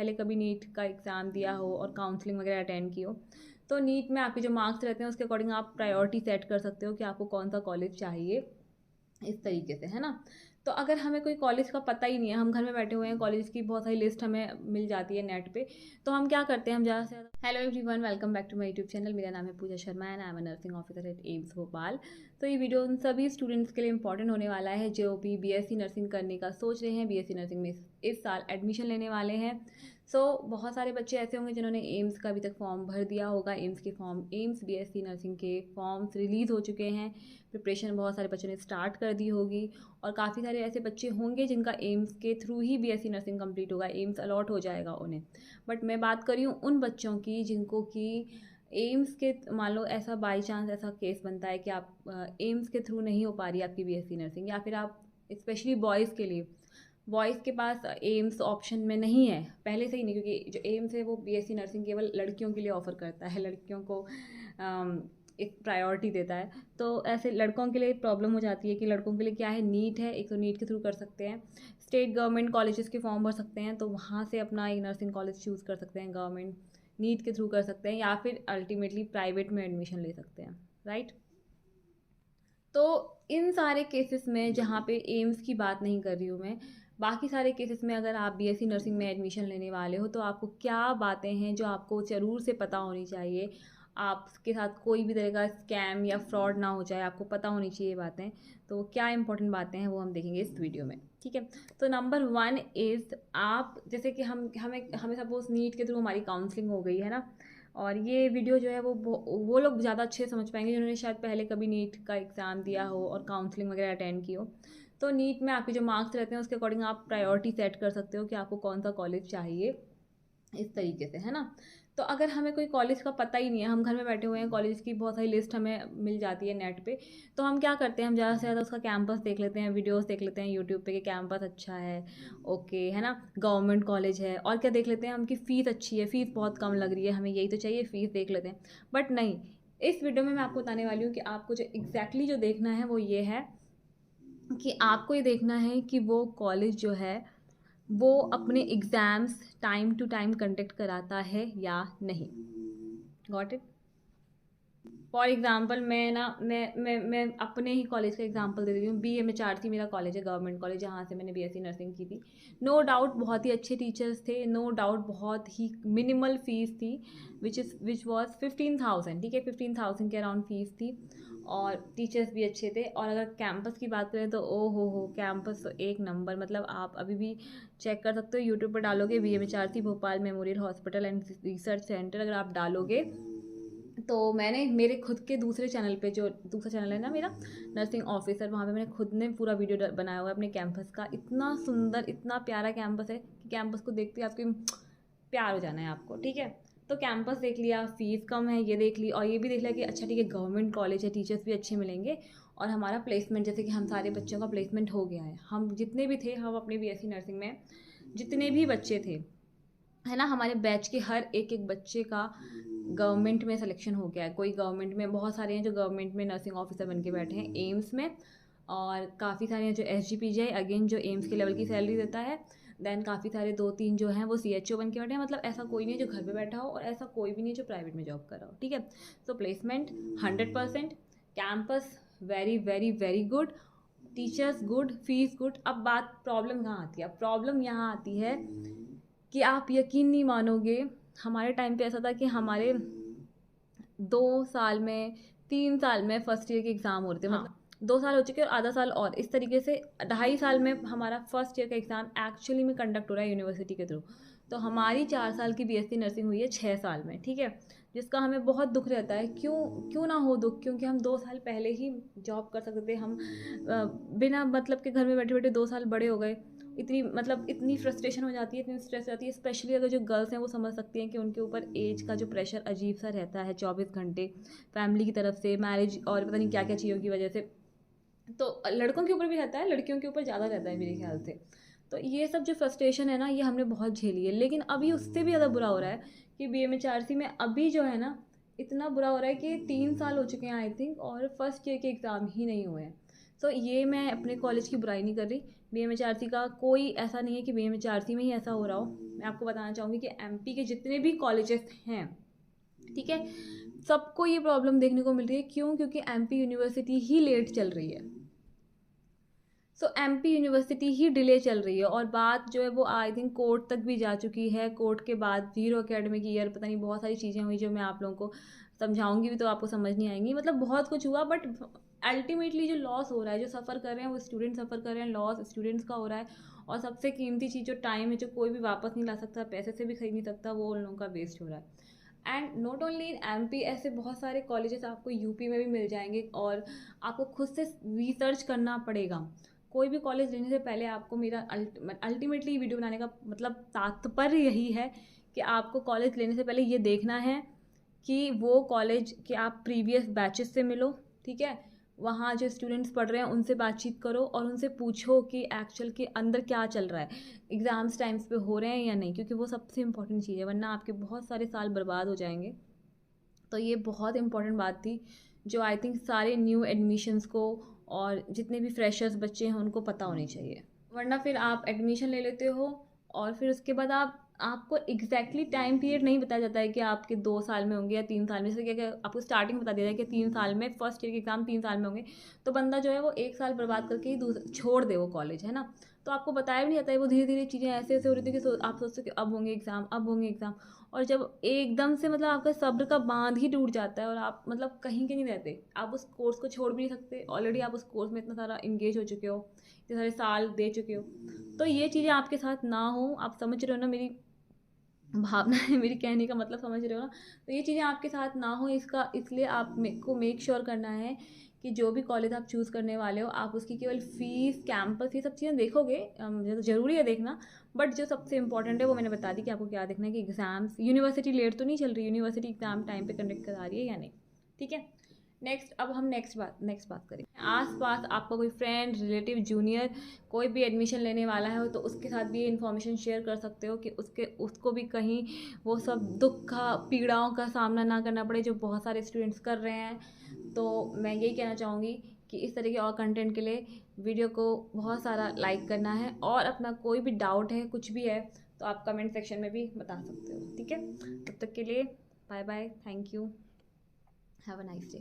पहले कभी नीट का एग्ज़ाम दिया हो और काउंसलिंग वगैरह अटेंड की हो, तो नीट में आपके जो मार्क्स रहते हैं उसके अकॉर्डिंग आप प्रायोरिटी सेट कर सकते हो कि आपको कौन सा कॉलेज चाहिए, इस तरीके से, है ना। तो अगर हमें कोई कॉलेज का पता ही नहीं है, हम घर में बैठे हुए हैं, कॉलेज की बहुत सारी लिस्ट हमें मिल जाती है नेट पे, तो हम क्या करते हैं, हम ज़्यादा से ज़्यादा hello everyone, welcome back to my YouTube channel. मेरा नाम है Pooja Sharma and I am a nursing officer at AIIMS Bhopal. तो ये वीडियो उन सभी स्टूडेंट्स के लिए इंपॉर्टेंट होने वाला है जो भी बीएससी नर्सिंग करने का सोच रहे हैं, बीएससी नर्सिंग में इस साल एडमिशन लेने वाले हैं। बहुत सारे बच्चे ऐसे होंगे जिन्होंने एम्स का अभी तक फॉर्म भर दिया होगा। एम्स बीएससी नर्सिंग के फॉर्म्स रिलीज़ हो चुके हैं, प्रिपरेशन बहुत सारे बच्चों ने स्टार्ट कर दी होगी, और काफ़ी सारे ऐसे बच्चे होंगे जिनका एम्स के थ्रू ही बीएससी नर्सिंग कंप्लीट होगा, एम्स अलॉट हो जाएगा उन्हें। बट मैं बात कर रही हूँ उन बच्चों की जिनको कि एम्स के, मान लो ऐसा बाई चांस ऐसा केस बनता है कि आप एम्स के थ्रू नहीं हो पा रही आपकी बीएससी नर्सिंग, या फिर आप स्पेशली बॉयज़ के लिए, बॉयज़ के पास एम्स ऑप्शन में नहीं है पहले से ही नहीं, क्योंकि जो एम्स है वो बीएससी नर्सिंग केवल लड़कियों के लिए ऑफ़र करता है, लड़कियों को एक प्रायोरिटी देता है। तो ऐसे लड़कों के लिए प्रॉब्लम हो जाती है कि लड़कों के लिए क्या है, नीट है, एक तो नीट के थ्रू कर सकते हैं, स्टेट गवर्नमेंट कॉलेजेस के फॉर्म भर सकते हैं, तो वहाँ से अपना एक नर्सिंग कॉलेज चूज़ कर सकते हैं, गवर्नमेंट नीट के थ्रू कर सकते हैं, या फिर अल्टीमेटली प्राइवेट में एडमिशन ले सकते हैं, राइट। तो इन सारे केसेस में, जहाँ पे एम्स की बात नहीं कर रही हूँ मैं, बाकी सारे केसेस में अगर आप बीएससी नर्सिंग में एडमिशन लेने वाले हो तो आपको क्या बातें हैं जो आपको ज़रूर से पता होनी चाहिए, आपके साथ कोई भी तरह का स्कैम या फ्रॉड ना हो जाए, आपको पता होनी चाहिए बातें। तो क्या इंपॉर्टेंट बातें हैं वो हम देखेंगे इस वीडियो में, ठीक है। तो नंबर 1 इज़, आप जैसे कि हमें हमें सपोज नीट के थ्रू हमारी काउंसलिंग हो गई है ना, और ये वीडियो जो है वो लोग ज़्यादा अच्छे समझ पाएंगे जिन्होंने शायद पहले कभी नीट का एग्ज़ाम दिया हो और काउंसलिंग वगैरह अटेंड की हो। तो नीट में आपके जो मार्क्स रहते हैं उसके अकॉर्डिंग आप प्रायोरिटी सेट कर सकते हो कि आपको कौन सा कॉलेज चाहिए, इस तरीके से, है ना। तो अगर हमें कोई कॉलेज का पता ही नहीं है, हम घर में बैठे हुए हैं, कॉलेज की बहुत सारी लिस्ट हमें मिल जाती है नेट पे, तो हम क्या करते हैं, हम ज़्यादा से ज़्यादा उसका कैंपस देख लेते हैं, वीडियोस देख लेते हैं यूट्यूब पे कि कैंपस अच्छा है, ओके, है ना, गवर्नमेंट कॉलेज है, और क्या देख लेते हैं हम कि फ़ीस अच्छी है, फ़ीस बहुत कम लग रही है, हमें यही तो चाहिए, फ़ीस देख लेते हैं। बट नहीं, इस वीडियो में मैं आपको बताने वाली हूँ कि आपको जो एग्जैक्टली जो देखना है वो ये है कि आपको ये देखना है कि वो कॉलेज जो है वो अपने exams time to time conduct कराता है या नहीं। Got it. फॉर एग्जाम्पल मैं अपने ही कॉलेज का एग्जाम्पल दे देती हूँ। BMHRC मेरा कॉलेज है, गवर्नमेंट कॉलेज, जहाँ से मैंने BSc नर्सिंग की थी। नो डाउट बहुत ही अच्छे टीचर्स थे, नो डाउट बहुत ही मिनिमल फ़ीस थी, विच वॉज 15,000, ठीक है, 15,000 के अराउंड फ़ीस थी, और टीचर्स भी अच्छे थे। और अगर कैंपस की बात करें तो ओ हो, कैंपस तो एक नंबर, मतलब आप अभी भी चेक कर सकते हो, यूट्यूब पर डालोगे BMHRC Bhopal memorial hospital and research centre, अगर आप डालोगे तो मैंने मेरे खुद के दूसरे चैनल पे, जो दूसरा चैनल है ना मेरा, नर्सिंग ऑफिसर, वहाँ पे मैंने खुद ने पूरा वीडियो बनाया हुआ है अपने कैंपस का। इतना सुंदर, इतना प्यारा कैंपस है कि कैंपस को देखते ही आपके प्यार हो जाना है आपको, ठीक है। तो कैंपस देख लिया, फ़ीस कम है ये देख ली, और ये भी देख लिया कि अच्छा ठीक है गवर्नमेंट कॉलेज है, टीचर्स भी अच्छे मिलेंगे, और हमारा प्लेसमेंट, जैसे कि हम सारे बच्चों का प्लेसमेंट हो गया है, हम जितने भी थे, हम अपने BSc नर्सिंग में जितने भी बच्चे थे, है ना, हमारे बैच के हर एक एक बच्चे का गवर्नमेंट में सिलेक्शन हो गया है। कोई गवर्नमेंट में, बहुत सारे हैं जो गवर्नमेंट में नर्सिंग ऑफिसर बन के बैठे हैं एम्स में, और काफ़ी सारे हैं जो SGPGI, अगेन जो एम्स के लेवल की सैलरी देता है। देन काफ़ी सारे 2-3 जो हैं वो CHO बन के बैठे हैं। मतलब ऐसा कोई नहीं है जो घर पे बैठा हो, और ऐसा कोई भी नहीं है जो प्राइवेट में जॉब कर रहा हो, ठीक है। तो placement 100%, campus very very very good, teachers good, fees good. अब बात प्रॉब्लम कहाँ आती है, प्रॉब्लम यहाँ आती है कि आप यकीन नहीं मानोगे, हमारे टाइम पे ऐसा था कि हमारे 2 साल में, 3 साल में फर्स्ट ईयर के एग्ज़ाम हो रहे थे, हाँ, मतलब 2 साल हो चुके और आधा साल और, इस तरीके से 2.5 साल में हमारा फर्स्ट ईयर का एग्ज़ाम एक्चुअली में कंडक्ट हो रहा है यूनिवर्सिटी के थ्रू। तो हमारी 4 साल की BSc नर्सिंग हुई है 6 साल में, ठीक है, जिसका हमें बहुत दुख रहता है। क्यों क्यों ना हो दुख, क्योंकि हम 2 साल पहले ही जॉब कर सकते थे, हम बिना मतलब के घर में बैठे बैठे 2 साल बड़े हो गए। इतनी, मतलब इतनी फ्रस्ट्रेशन हो जाती है, इतनी स्ट्रेस हो जाती है, स्पेशली अगर जो गर्ल्स हैं वो समझ सकती हैं कि उनके ऊपर एज का जो प्रेशर अजीब सा रहता है 24 घंटे, फैमिली की तरफ से, मैरिज और पता नहीं क्या क्या चीज़ों की वजह से। तो लड़कों के ऊपर भी रहता है, लड़कियों के ऊपर ज़्यादा रहता है मेरे ख्याल से। तो ये सब जो फ्रस्ट्रेशन है ना, ये हमने बहुत झेली है, लेकिन अभी उससे भी ज़्यादा बुरा हो रहा है कि BMHRC में अभी जो है ना, इतना बुरा हो रहा है कि 3 साल हो चुके हैं आई थिंक, और फर्स्ट ईयर के एग्ज़ाम ही नहीं हुए हैं। तो ये मैं अपने कॉलेज की बुराई नहीं कर रही, BMHRC का कोई ऐसा नहीं है कि BMHRC में ही ऐसा हो रहा हो। मैं आपको बताना चाहूँगी कि MP के जितने भी कॉलेजेस हैं, ठीक है, सबको ये प्रॉब्लम देखने को मिल रही है। क्यों? क्योंकि MP यूनिवर्सिटी ही लेट चल रही है। सो MP यूनिवर्सिटी ही डिले चल रही है, और बात जो है वो आई थिंक कोर्ट तक भी जा चुकी है। कोर्ट के बाद 0 एकेडमिक ईयर, पता नहीं बहुत सारी चीज़ें हुई जो मैं आप लोगों को समझाऊंगी भी तो आपको समझ नहीं आएंगी। मतलब बहुत कुछ हुआ, बट अल्टीमेटली जो लॉस हो रहा है, जो सफ़र कर रहे हैं वो स्टूडेंट सफ़र कर रहे हैं, लॉस स्टूडेंट्स का हो रहा है। और सबसे कीमती चीज़ जो टाइम है, जो कोई भी वापस नहीं ला सकता, पैसे से भी खरीद नहीं सकता, वो उन लोगों का वेस्ट हो रहा है। And not only in MP, ऐसे बहुत सारे कॉलेजेस आपको UP में भी मिल जाएंगे, और आपको खुद से रिसर्च करना पड़ेगा। कोई भी कॉलेज लेने से पहले आपको, मेरा अल्टीमेटली वीडियो बनाने का मतलब तात्पर्य यही है कि आपको कॉलेज लेने से पहले ये देखना है कि वो कॉलेज के आप प्रीवियस बैचेस से मिलो, ठीक है, वहाँ जो स्टूडेंट्स पढ़ रहे हैं उनसे बातचीत करो और उनसे पूछो कि एक्चुअल के अंदर क्या चल रहा है, एग्ज़ाम्स टाइम्स पे हो रहे हैं या नहीं, क्योंकि वो सबसे इंपॉर्टेंट चीज़ है, वरना आपके बहुत सारे साल बर्बाद हो जाएंगे। तो ये बहुत इंपॉर्टेंट बात थी, जो आई थिंक सारे न्यू एडमिशन्स को और जितने भी फ्रेशर्स बच्चे हैं उनको पता होनी चाहिए। वरना फिर आप एडमिशन ले लेते हो और फिर उसके बाद आपको एग्जैक्टली टाइम पीरियड नहीं बताया जाता है कि आपके 2 साल में होंगे या 3 साल में। जैसे कि आपको स्टार्टिंग बता दिया जाए कि 3 साल में, फर्स्ट ईयर के एग्ज़ाम 3 साल में होंगे, तो बंदा जो है वो 1 साल बर्बाद करके ही छोड़ दे वो कॉलेज, है ना। तो आपको बताया भी नहीं जाता है, वो धीरे धीरे चीज़ें ऐसे ऐसे हो रही थी कि आप सोचते हो कि अब होंगे एग्ज़ाम, अब होंगे एग्ज़ाम, और जब एकदम से मतलब आपका सब्र का बांध ही टूट जाता है और आप मतलब कहीं के नहीं रहते। आप उस कोर्स को छोड़ भी नहीं सकते, ऑलरेडी आप उस कोर्स में इतना सारा इंगेज हो चुके हो, इतने सारे साल दे चुके हो। तो ये चीज़ें आपके साथ ना हो, आप समझ रहे हो ना मेरी भावना है, मेरी कहने का मतलब समझ रहे हो ना। तो ये चीज़ें आपके साथ ना हो, इसका इसलिए आप को मेक श्योर करना है कि जो भी कॉलेज आप चूज़ करने वाले हो, आप उसकी केवल फ़ीस, कैंपस, ये सब चीज़ें देखोगे, ज़रूरी है देखना, बट जो सबसे इंपॉर्टेंट है वो मैंने बता दी कि आपको क्या देखना है कि एग्ज़ाम्स, यूनिवर्सिटी लेट तो नहीं चल रही, यूनिवर्सिटी एग्ज़ाम टाइम पे कंडक्ट करा रही है या नहीं, ठीक है। नेक्स्ट, अब हम नेक्स्ट बात करें। आसपास आपका कोई फ्रेंड, रिलेटिव, जूनियर कोई भी एडमिशन लेने वाला है तो उसके साथ भी ये इन्फॉर्मेशन शेयर कर सकते हो कि उसको भी कहीं वो सब दुख का, पीड़ाओं का सामना ना करना पड़े जो बहुत सारे स्टूडेंट्स कर रहे हैं। तो मैं यही कहना चाहूँगी कि इस तरह के और कंटेंट के लिए वीडियो को बहुत सारा लाइक करना है, और अपना कोई भी डाउट है, कुछ भी है, तो आप कमेंट सेक्शन में भी बता सकते हो, ठीक है। तब तक के लिए bye bye, thank you, have a nice day.